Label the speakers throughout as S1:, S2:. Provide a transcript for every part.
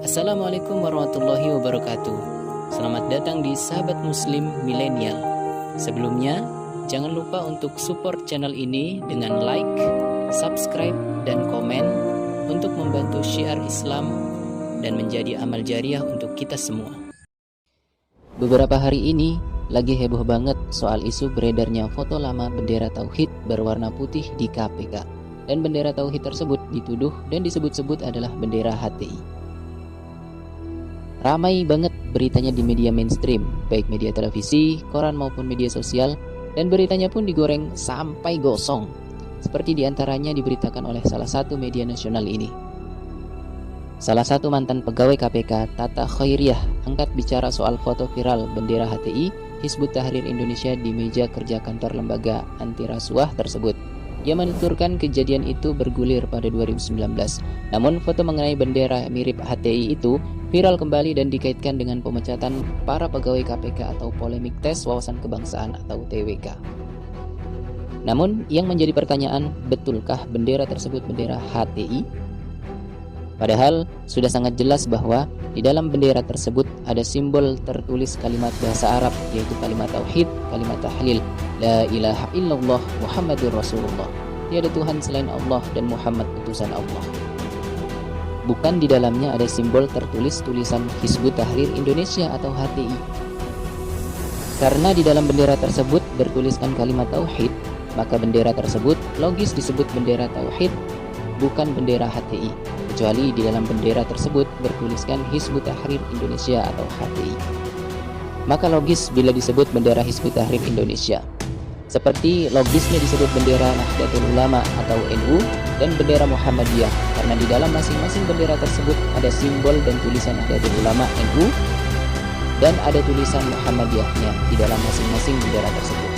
S1: Assalamualaikum warahmatullahi wabarakatuh. Selamat datang di Sahabat Muslim Milenial. Sebelumnya, jangan lupa untuk support channel ini dengan like, subscribe, dan komen untuk membantu syiar Islam dan menjadi amal jariah untuk kita semua. Beberapa hari ini lagi heboh banget soal isu beredarnya foto lama bendera tauhid berwarna putih di KPK. Dan bendera tauhid tersebut dituduh dan disebut-sebut adalah bendera HTI. Ramai banget beritanya di media mainstream, baik media televisi, koran maupun media sosial, dan beritanya pun digoreng sampai gosong, seperti diantaranya diberitakan oleh salah satu media nasional ini. Salah satu mantan pegawai KPK, Tata Khairiyah, angkat bicara soal foto viral bendera HTI, Hizbut Tahrir Indonesia di meja kerja kantor lembaga anti rasuah tersebut. Ia menuturkan kejadian itu bergulir pada 2019. Namun foto mengenai bendera mirip HTI itu viral kembali dan dikaitkan dengan pemecatan para pegawai KPK atau polemik tes wawasan kebangsaan atau TWK. Namun yang menjadi pertanyaan, betulkah bendera tersebut bendera HTI? Padahal sudah sangat jelas bahwa di dalam bendera tersebut ada simbol tertulis kalimat bahasa Arab, yaitu kalimat tauhid, kalimat tahlil, la ilaha illallah Muhammadur Rasulullah. Tiada Tuhan selain Allah dan Muhammad utusan Allah. Bukan di dalamnya ada simbol tertulis tulisan Hizbut Tahrir Indonesia atau HTI. Karena di dalam bendera tersebut bertuliskan kalimat tauhid, maka bendera tersebut logis disebut bendera tauhid, bukan bendera HTI, kecuali di dalam bendera tersebut bertuliskan Hizbut Tahrir Indonesia atau HTI. Maka logis bila disebut bendera Hizbut Tahrir Indonesia. Seperti logisnya disebut bendera Nahdlatul Ulama atau NU dan bendera Muhammadiyah, karena di dalam masing-masing bendera tersebut ada simbol dan tulisan Nahdlatul Ulama NU dan ada tulisan Muhammadiyahnya di dalam masing-masing bendera tersebut.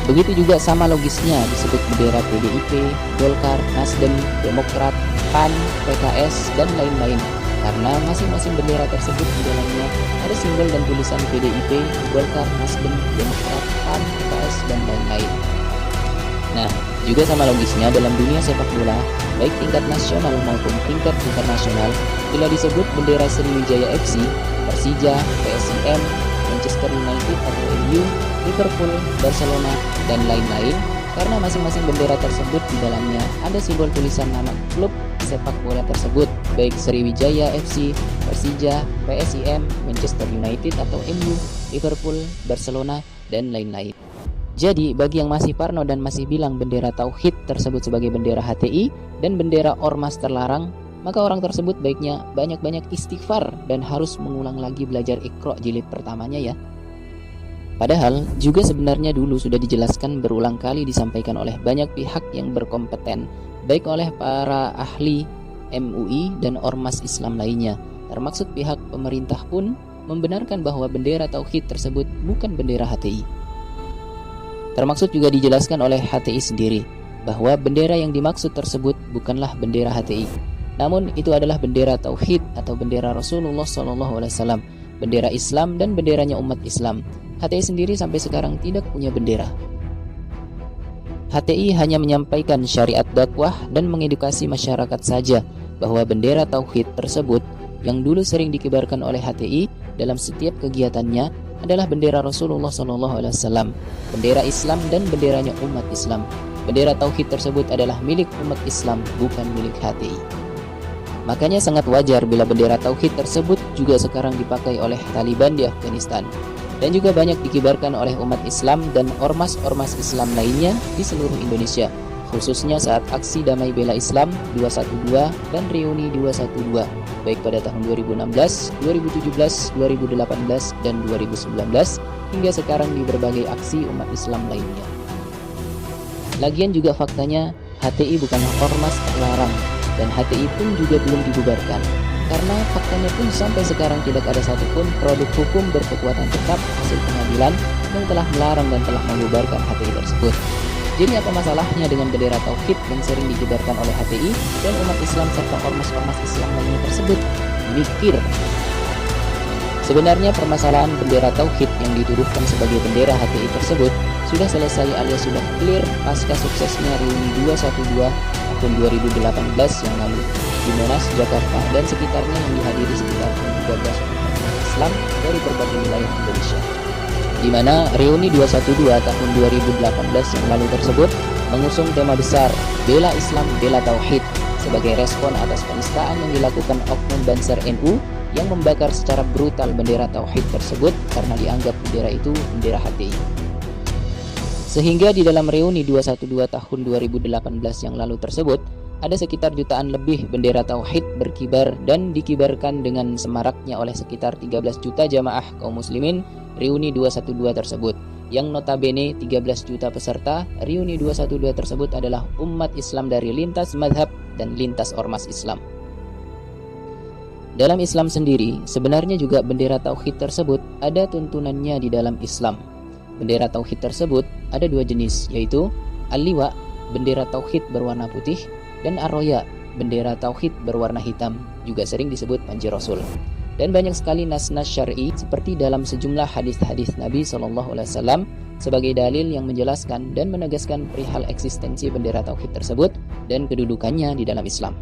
S1: Begitu juga sama logisnya disebut bendera PDIP, Golkar, Nasdem, Demokrat, PAN, PKS, dan lain-lain, karena masing-masing bendera tersebut di dalamnya ada simbol dan tulisan PDIP, Golkar, Nasdem, Demokrat, PAN, PKS, dan lain-lain. Nah, juga sama logisnya dalam dunia sepak bola, baik tingkat nasional maupun tingkat internasional, bila disebut bendera Sriwijaya FC, Persija, PSIM, Manchester United atau MU, Liverpool, Barcelona, dan lain-lain, karena masing-masing bendera tersebut di dalamnya ada simbol tulisan nama klub sepak bola tersebut, baik Sriwijaya FC, Persija, PSIM, Manchester United atau MU, Liverpool, Barcelona, dan lain-lain. Jadi, bagi yang masih parno dan masih bilang bendera tauhid tersebut sebagai bendera HTI dan bendera ormas terlarang, maka orang tersebut baiknya banyak-banyak istighfar dan harus mengulang lagi belajar Iqra jilid pertamanya ya. Padahal juga sebenarnya dulu sudah dijelaskan berulang kali disampaikan oleh banyak pihak yang berkompeten, baik oleh para ahli MUI dan ormas Islam lainnya, termasuk pihak pemerintah pun membenarkan bahwa bendera tauhid tersebut bukan bendera HTI. Termasuk juga dijelaskan oleh HTI sendiri bahwa bendera yang dimaksud tersebut bukanlah bendera HTI, namun itu adalah bendera tauhid atau bendera Rasulullah SAW, bendera Islam dan benderanya umat Islam. HTI sendiri sampai sekarang tidak punya bendera. HTI hanya menyampaikan syariat dakwah dan mengedukasi masyarakat saja bahwa bendera tauhid tersebut yang dulu sering dikibarkan oleh HTI dalam setiap kegiatannya adalah bendera Rasulullah SAW, bendera Islam dan benderanya umat Islam. Bendera tauhid tersebut adalah milik umat Islam, bukan milik HTI. Makanya sangat wajar bila bendera tauhid tersebut juga sekarang dipakai oleh Taliban di Afghanistan dan juga banyak dikibarkan oleh umat Islam dan ormas-ormas Islam lainnya di seluruh Indonesia, khususnya saat aksi Damai Bela Islam 212 dan Reuni 212, baik pada tahun 2016, 2017, 2018, dan 2019, hingga sekarang di berbagai aksi umat Islam lainnya. Lagian juga faktanya HTI bukanlah ormas terlarang, dan HTI pun juga belum dibubarkan, karena faktanya pun sampai sekarang tidak ada satupun produk hukum berkekuatan tetap hasil pengadilan yang telah melarang dan telah membubarkan HTI tersebut. Jadi apa masalahnya dengan bendera tauhid yang sering dikibarkan oleh HTI dan umat Islam serta ormas-ormas Islam lainnya tersebut? Mikir. Sebenarnya permasalahan bendera tauhid yang dituduhkan sebagai bendera HTI tersebut sudah selesai alias sudah clear pasca suksesnya reuni 212 tahun 2018 yang lalu di Monas, Jakarta dan sekitarnya yang dihadiri sekitar 13 Islam dari berbagai wilayah Indonesia. Di mana reuni 212 tahun 2018 yang lalu tersebut mengusung tema besar Bela Islam, Bela Tauhid sebagai respon atas penistaan yang dilakukan oknum Banser NU yang membakar secara brutal bendera Tauhid tersebut karena dianggap bendera itu bendera HTI. Sehingga di dalam reuni 212 tahun 2018 yang lalu tersebut ada sekitar jutaan lebih bendera Tauhid berkibar dan dikibarkan dengan semaraknya oleh sekitar 13 juta jamaah kaum muslimin reuni 212 tersebut. Yang notabene 13 juta peserta reuni 212 tersebut adalah umat Islam dari lintas madhab dan lintas ormas Islam. Dalam Islam sendiri, sebenarnya juga bendera Tauhid tersebut ada tuntunannya di dalam Islam. Bendera Tauhid tersebut ada dua jenis, yaitu Al-Liwa, bendera Tauhid berwarna putih, dan Ar-Roya, bendera Tauhid berwarna hitam, juga sering disebut panji Rasul. Dan banyak sekali nas-nas syar'i seperti dalam sejumlah hadis-hadis Nabi SAW sebagai dalil yang menjelaskan dan menegaskan perihal eksistensi bendera Tauhid tersebut dan kedudukannya di dalam Islam.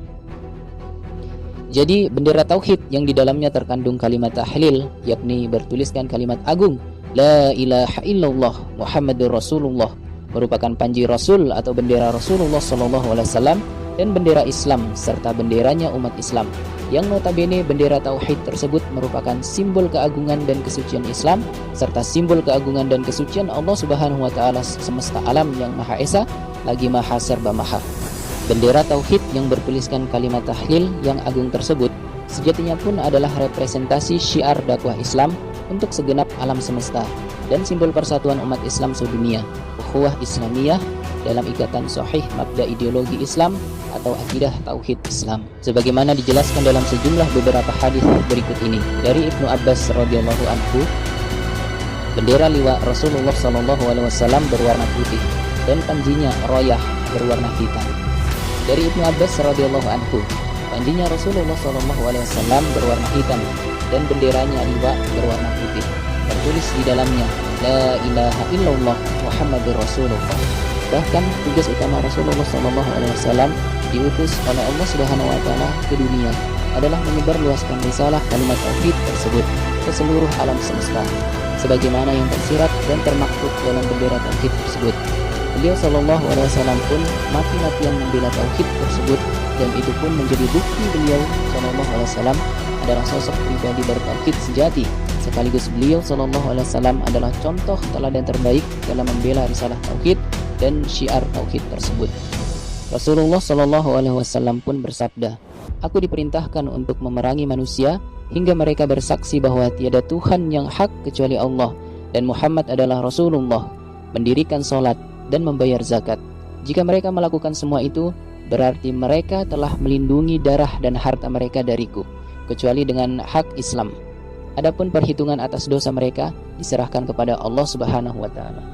S1: Jadi bendera Tauhid yang di dalamnya terkandung kalimat tahlil, yakni bertuliskan kalimat agung La ilaha illallah Muhammadur Rasulullah, merupakan panji Rasul atau bendera Rasulullah SAW dan bendera Islam serta benderanya umat Islam, yang notabene bendera Tauhid tersebut merupakan simbol keagungan dan kesucian Islam serta simbol keagungan dan kesucian Allah Subhanahu wa taala semesta alam yang Maha Esa lagi Maha Serba Maha. Bendera Tauhid yang bertuliskan kalimat tahlil yang agung tersebut sejatinya pun adalah representasi syiar dakwah Islam untuk segenap alam semesta dan simbol persatuan umat Islam sedunia, ukhuwah Islamiyah dalam ikatan sahih mabda ideologi Islam atau akidah tauhid Islam. Sebagaimana dijelaskan dalam sejumlah beberapa hadis berikut ini dari Ibnu Abbas radhiyallahu anhu, bendera liwa Rasulullah SAW berwarna putih dan panjinya royah berwarna hitam. Dari Ibnu Abbas radhiyallahu anhu, panjinya Rasulullah SAW berwarna hitam dan benderanya liwa berwarna putih. Tertulis di dalamnya La ilaha illallah Muhammadur Rasulullah. Bahkan tugas utama Rasulullah SAW diutus oleh Allah Subhanahu wa taala ke dunia adalah menyebarluaskan risalah kalimat tauhid tersebut ke seluruh alam semesta, sebagaimana yang tersirat dan termaktub dalam bendera tauhid tersebut. Beliau SAW pun mati-matian membela tauhid tersebut, dan itu pun menjadi bukti beliau SAW adalah sosok pribadi bertauhid sejati, sekaligus beliau SAW adalah contoh teladan terbaik dalam membela risalah tauhid dan syiar tauhid tersebut. Rasulullah SAW pun bersabda, "Aku diperintahkan untuk memerangi manusia hingga mereka bersaksi bahwa tiada Tuhan yang hak kecuali Allah dan Muhammad adalah Rasulullah, mendirikan sholat dan membayar zakat. Jika mereka melakukan semua itu, berarti mereka telah melindungi darah dan harta mereka dariku, kecuali dengan hak Islam. Adapun perhitungan atas dosa mereka diserahkan kepada Allah Subhanahu wa taala."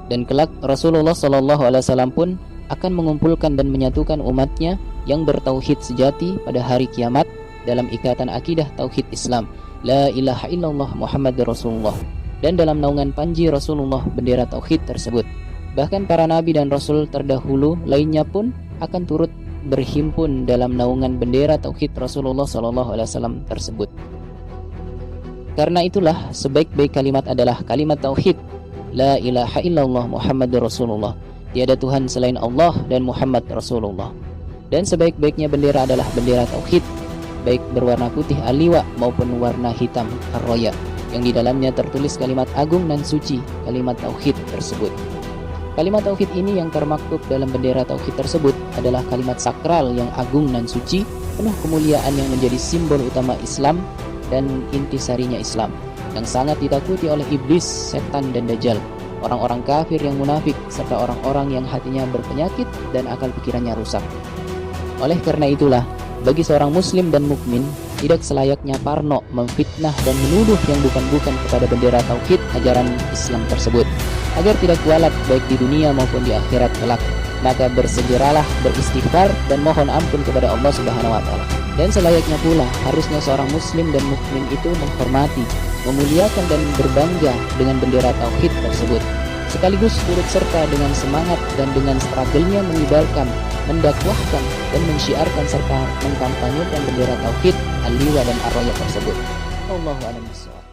S1: Dan kelak Rasulullah SAW pun akan mengumpulkan dan menyatukan umatnya yang bertauhid sejati pada hari kiamat dalam ikatan akidah tauhid Islam, La ilaha illallah Muhammadur Rasulullah, dan dalam naungan panji Rasulullah bendera tauhid tersebut. Bahkan para nabi dan rasul terdahulu lainnya pun akan turut berhimpun dalam naungan bendera tauhid Rasulullah SAW tersebut. Karena itulah sebaik-baik kalimat adalah kalimat tauhid, La ilaha illallah Muhammadur Rasulullah, tiada Tuhan selain Allah dan Muhammad Rasulullah. Dan sebaik-baiknya bendera adalah bendera tauhid, baik berwarna putih al-liwa maupun warna hitam ar-roya, yang di dalamnya tertulis kalimat agung dan suci kalimat tauhid tersebut. Kalimat tauhid ini yang termaktub dalam bendera tauhid tersebut adalah kalimat sakral yang agung dan suci, penuh kemuliaan yang menjadi simbol utama Islam dan intisarinya Islam, yang sangat ditakuti oleh iblis, setan dan dajjal, orang-orang kafir yang munafik, serta orang-orang yang hatinya berpenyakit dan akal pikirannya rusak. Oleh karena itulah, bagi seorang muslim dan mukmin tidak selayaknya parno memfitnah dan menuduh yang bukan-bukan kepada bendera tauhid ajaran Islam tersebut, agar tidak kualat baik di dunia maupun di akhirat kelak. Maka bersegeralah beristighfar dan mohon ampun kepada Allah Subhanahu wa taala. Dan selayaknya pula harusnya seorang muslim dan mukmin itu menghormati, memuliakan dan berbangga dengan bendera tauhid tersebut, sekaligus turut serta dengan semangat dan dengan struggle-nya mengibarkan, mendakwahkan, dan mensyiarkan serta mengkampanyekan bendera tauhid, al-liwa dan ar-raya tersebut. Wallahu a'lam bishawab.